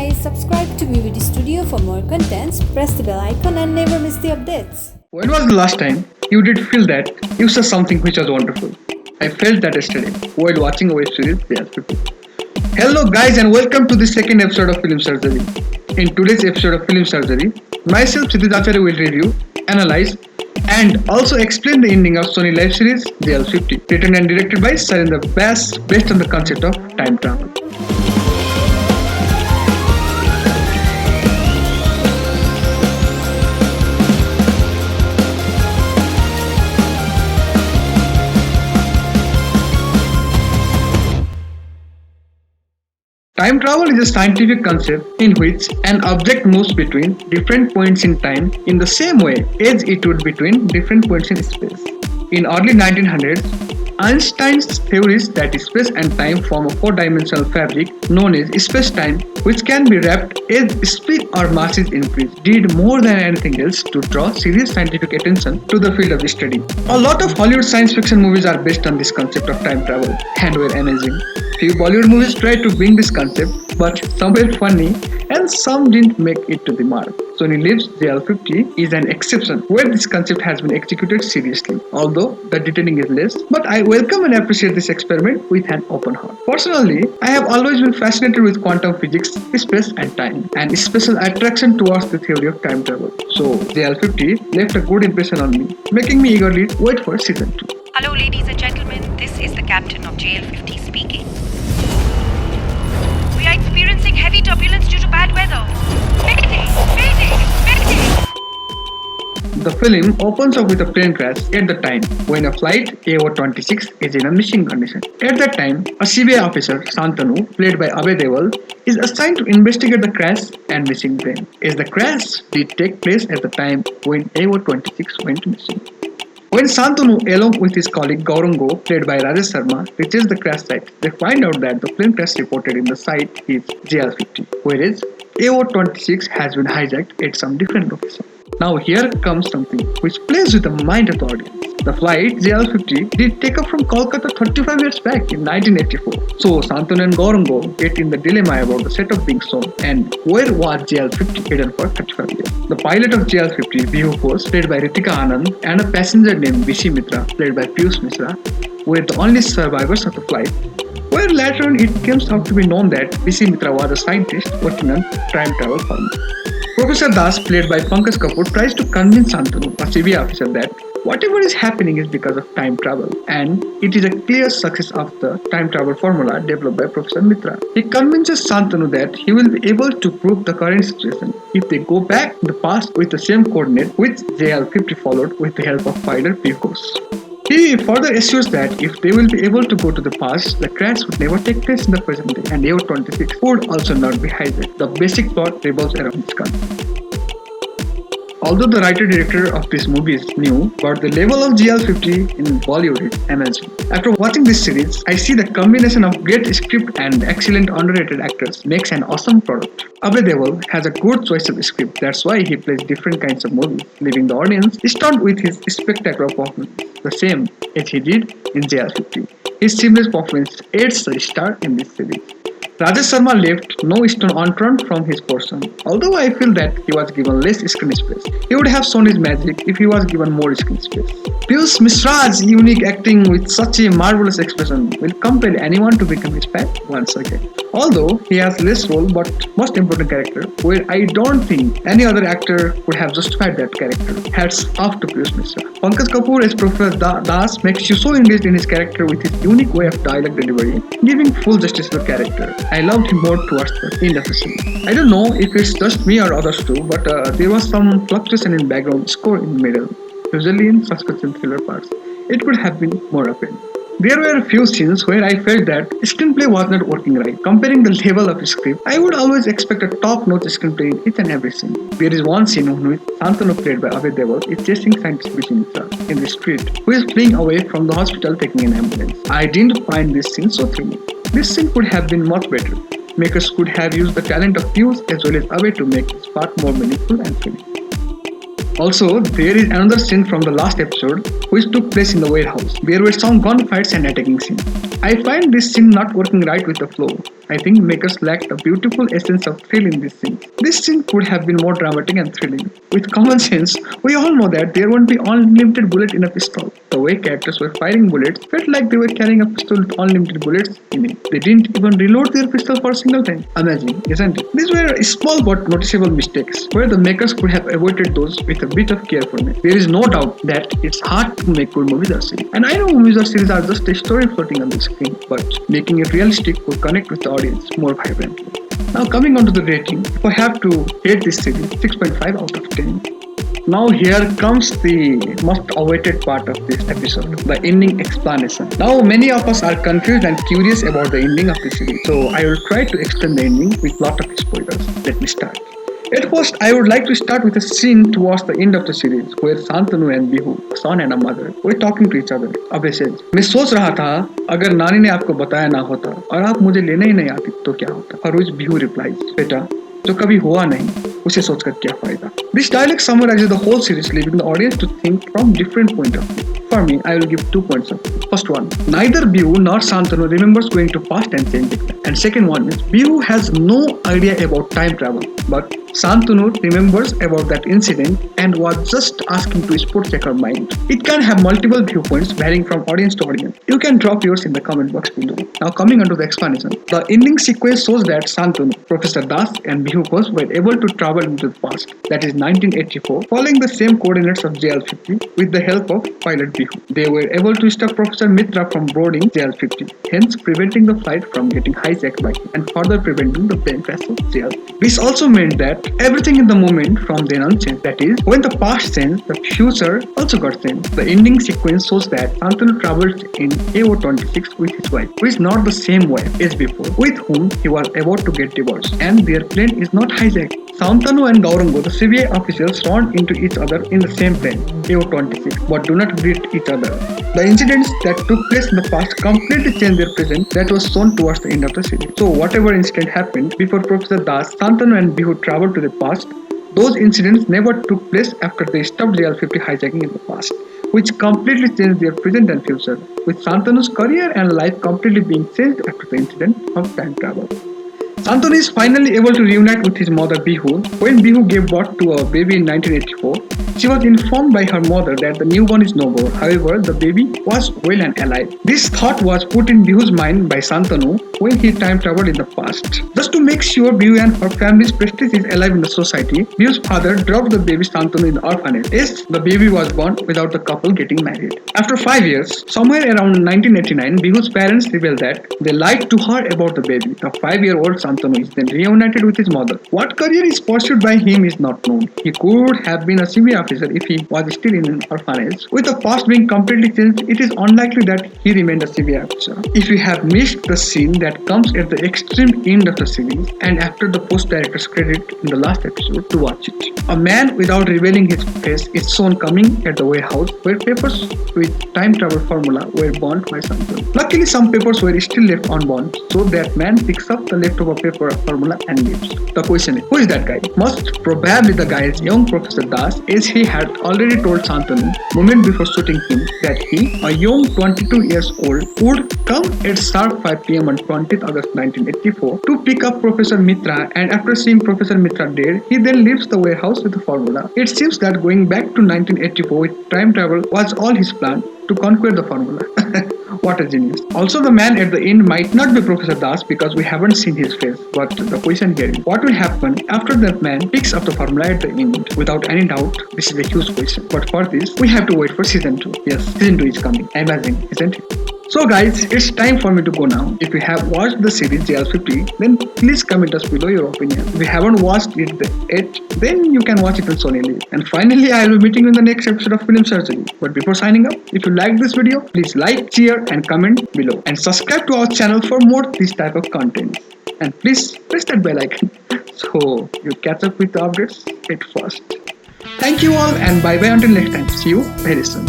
guys, subscribe to MuVID Studio for more contents, press the bell icon and never miss the updates. When was the last time you did feel that you saw something which was wonderful? I felt that yesterday while watching a web series, Deol. Hello guys and welcome to the second episode of Film Surgery. In today's episode of Film Surgery, myself Ritika will review, analyze and also explain the ending of Sony live series Deol, written and directed by Sarinder Bass based on the concept of time travel. Time travel is a scientific concept in which an object moves between different points in time in the same way as it would between different points in space. In early 1900s, Einstein's theories that space and time form a four-dimensional fabric known as space-time, which can be wrapped as speed or mass is increased, did more than anything else to draw serious scientific attention to the field of study. A lot of Hollywood science fiction movies are based on this concept of time travel and were amazing. Few Bollywood movies tried to bring this concept, but some were funny and some didn't make it to the mark. Sony Live's Deol is an exception where this concept has been executed seriously, although the detailing is less, but I welcome and appreciate this experiment with an open heart. Personally, I have always been fascinated with quantum physics, space and time, and special attraction towards the theory of time travel. So Deol left a good impression on me, making me eagerly wait for season 2. Hello ladies and gentlemen, this is the captain of JL50 speaking. We are experiencing heavy turbulence due to bad weather. Mayday! Mayday! Mayday! The film opens up with a plane crash at the time when a flight AO26 is in a missing condition. At that time, a CBI officer, Shantanu, played by Abhay, is assigned to investigate the crash and missing plane, as the crash did take place at the time when AO26 went missing. When Shantanu, along with his colleague Gurung, played by Rajesh Sharma, reaches the crash site, they find out that the plane crash reported in the site is JL50, whereas AO26 has been hijacked at some different location. Now here comes something which plays with the mind of the audience. The flight JL50 did take off from Kolkata 35 years back in 1984. So Shantanu and Gurung get in the dilemma about the setup being shown and where was JL50 hidden for 35 years. The pilot of JL50, VU4, played by Ritika, Anand, and a passenger named Mishra, played by Piyush Mishra, were the only survivors of the flight. Where later on it comes out to be known that Mishra was a scientist working on time travel formula. Professor Das, played by Pankaj Kapur, tries to convince Shantanu, a CBI officer, that whatever is happening is because of time travel, and it is a clear success of the time travel formula developed by Professor Mishra. He convinces Shantanu that he will be able to prove the current situation if they go back in the past with the same coordinate which JL50 followed with the help of pilot Piyush. He further assures that if they will be able to go to the past, the crash would never take place in the present day and AO26 would also not be hijacked. The basic plot revolves around this concept. Although the writer-director of this movie is new, but the level of GL50 in Bollywood is amazing. After watching this series, I see the combination of great script and excellent underrated actors makes an awesome product. Abhay has a good choice of script, that's why he plays different kinds of movies, leaving the audience stunned with his spectacular performance, the same as he did in JL50. His seamless performance adds the star in this series. Rajesh Sharma left no stone unturned from his portion. Although I feel that he was given less screen space, he would have shown his magic if he was given more screen space. Piyush Mishra's unique acting with such a marvelous expression will compel anyone to become his fan once again. Although he has less role but most important character, where I don't think any other actor would have justified that character. Hats off to Piyush Mishra. Pankaj Kapur as Professor Das makes you so engaged in his character with his unique way of dialogue delivery, giving full justice to the character. I loved him more towards the end of the series. I don't know if it's just me or others too, but there was some fluctuation in background score in the middle, usually in suspense thriller parts. It could have been more apparent. There were a few scenes where I felt that screenplay was not working right. Comparing the level of script, I would always expect a top-notch screenplay in each and every scene. There is one scene in which Shantanu, played by Abhay, is chasing scientist Mishra in the street, who is fleeing away from the hospital taking an ambulance. I didn't find this scene so thrilling. This scene could have been much better. Makers could have used the talent of Piyush as well as Abhay to make this part more meaningful and thrilling. Also, there is another scene from the last episode which took place in the warehouse. There were some gunfights and attacking scenes. I find this scene not working right with the flow. I think makers lacked a beautiful essence of thrill in this scene. This scene could have been more dramatic and thrilling. With common sense, we all know that there won't be unlimited bullet in a pistol. The way characters were firing bullets felt like they were carrying a pistol with unlimited bullets in it. They didn't even reload their pistol for a single time. Amazing, isn't it? These were small but noticeable mistakes, where the makers could have avoided those with a bit of carefulness. There is no doubt that it's hard to make good movies or series. And I know movies or series are just a story floating on the screen, but making it realistic will connect with the audience more vibrantly. Now coming on to the rating, if I have to rate this series, 6.5 out of 10. Now here comes the most awaited part of this episode, the ending explanation. Now many of us are confused and curious about the ending of the series, so I will try to explain the ending with lot of spoilers. Let me start. At first, I would like to start with a scene towards the end of the series where Santanu and Bihu, a son and a mother, were talking to each other. Abhay says, मैं सोच रहा था अगर नानी ने आपको बताया ना होता और आप मुझे लेने ही नहीं आती तो क्या होता? For which Bihu replies, बेटा जो कभी हुआ नहीं उसे सोचकर क्या फायदा? This dialogue summarizes the whole series, leaving the audience to think from different point of view. For me, I will give 2 points of view. First one, neither Bihu nor Santanu remembers going to past and changing time. And second one is Bihu has no idea about time travel, but Santanu remembers about that incident and was just asking to spot check her mind. It can have multiple viewpoints varying from audience to audience. You can drop yours in the comment box below. Now coming on to the explanation. The ending sequence shows that Santanu, Professor Das and Bihu Ghosh were able to travel into the past, that is 1984, following the same coordinates of JL50 with the help of pilot Bihu. They were able to stop Professor Mitra from boarding JL50, hence preventing the flight from getting hijacked by him and further preventing the plane crash of JL. This also meant that everything in the moment from then on changed. That is, when the past changed, the future also got changed. The ending sequence shows that Santanu travels in AO26 with his wife, who is not the same wife as before, with whom he was about to get divorced, and their plane is not hijacked. Santanu and Gurung, the CBI officials, run into each other in the same plane, AO26, but do not greet each other. The incidents that took place in the past completely changed their present that was shown towards the end of the series. So whatever incident happened before Professor Das, Santanu and Bihu traveled to the past, those incidents never took place after they stopped JL50 hijacking in the past, which completely changed their present and future, with Santanu's career and life completely being changed after the incident of time travel. Santanu is finally able to reunite with his mother Bihu. When Bihu gave birth to a baby in 1984, she was informed by her mother that the newborn is no more. However, the baby was well and alive. This thought was put in Bihu's mind by Santanu when he time traveled in the past. Just to make sure Bihu and her family's prestige is alive in the society, Bihu's father dropped the baby Santanu in the orphanage. Yes, the baby was born without the couple getting married. After 5 years, somewhere around 1989, Bihu's parents revealed that they lied to her about the baby. The 5-year-old Santanu is then reunited with his mother. What career is pursued by him is not known. He could have been a CBI officer if he was still in an orphanage. With the past being completely changed, it is unlikely that he remained a CBI officer. If you have missed the scene that comes at the extreme end of the series and after the post-director's credit in the last episode, to watch it. A man without revealing his face is shown coming at the warehouse where papers with time travel formula were burnt by Santanu. Luckily, some papers were still left unburnt, so that man picks up the leftover paper of formula and leaves. The question is, who is that guy? Most probably the guy is young Professor Das, as he had already told Santanu moment before shooting him that he, a young 22 years old, would come at sharp 5 pm on 20th August 1984 to pick up Professor Mitra, and after seeing Professor Mitra dead, he then leaves the warehouse with the formula. It seems that going back to 1984 with time travel was all his plan to conquer the formula. What a genius. Also, the man at the end might not be Professor Das because we haven't seen his face. But the question here is, what will happen after that man picks up the formula at the end? Without any doubt, this is a huge question. But for this, we have to wait for season 2. Yes, season 2 is coming. Amazing, isn't it? So guys, it's time for me to go now. If you have watched the series JL50, then please comment us below your opinion. If you haven't watched it yet, then you can watch it on Sony Live. And finally, I will be meeting you in the next episode of Film Surgery. But before signing up, if you like this video, please like, share and comment below. And subscribe to our channel for more this type of content. And please press that bell icon so you catch up with the updates at first. Thank you all and bye bye until next time. See you very soon.